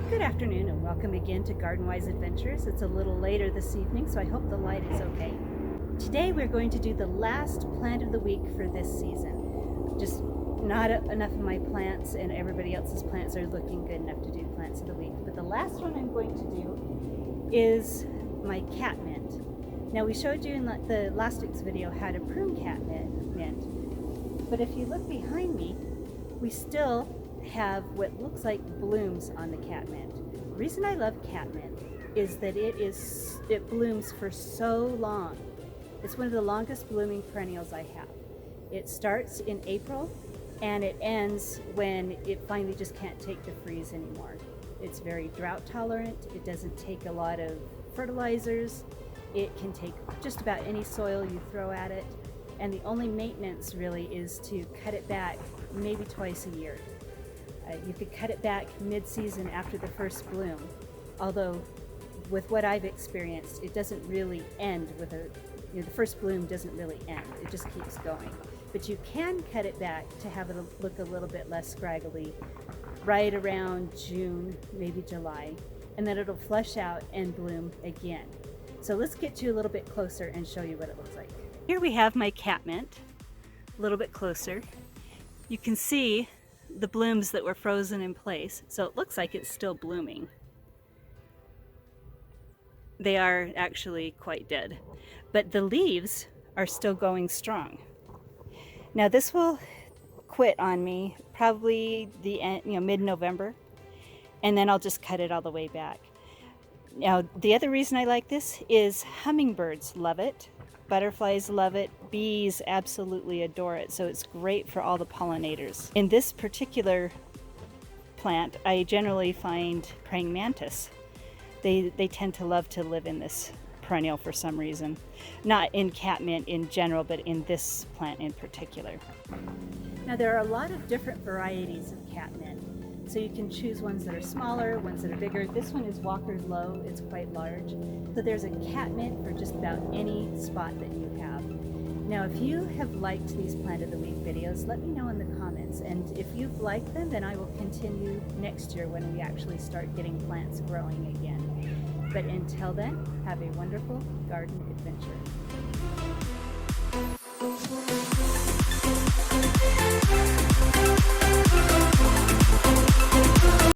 Good afternoon and welcome again to Garden Wise Adventures. It's a little later this evening, so I hope the light is okay. Today we're going to do the last plant of the week for this season. Just not enough of my plants and everybody else's plants are looking good enough to do plants of the week. But the last one I'm going to do is my catmint. Now we showed you in the last week's video how to prune catmint, but if you look behind me, we still have what looks like blooms on the catmint. The reason I love catmint is that it blooms for so long. It's one of the longest blooming perennials I have. It starts in April and it ends when it finally just can't take the freeze anymore. It's very drought tolerant. It doesn't take a lot of fertilizers. It can take just about any soil you throw at it, and the only maintenance really is to cut it back maybe twice a year. You could cut it back mid-season after the first bloom, although with what I've experienced, it doesn't really end with the first bloom doesn't really end, it just keeps going. But you can cut it back to have it look a little bit less scraggly right around June, maybe July, and then it'll flush out and bloom again. So let's get you a little bit closer and show you what it looks like. Here we have my catmint, a little bit closer. You can see the blooms that were frozen in place, so it looks like it's still blooming. They are actually quite dead, but the leaves are still going strong. Now this will quit on me probably the end, mid-November, and then I'll just cut it all the way back. Now the other reason I like this is hummingbirds love it. Butterflies love it, bees absolutely adore it, so it's great for all the pollinators. In this particular plant, I generally find praying mantis. They tend to love to live in this perennial for some reason. Not in catmint in general, but in this plant in particular. Now there are a lot of different varieties of catmint. So you can choose ones that are smaller, ones that are bigger. This one is Walker's Low, it's quite large. So there's a catmint for just about any spot that you have. Now if you have liked these Plant of the Week videos, let me know in the comments. And if you've liked them, then I will continue next year when we actually start getting plants growing again. But until then, have a wonderful garden adventure.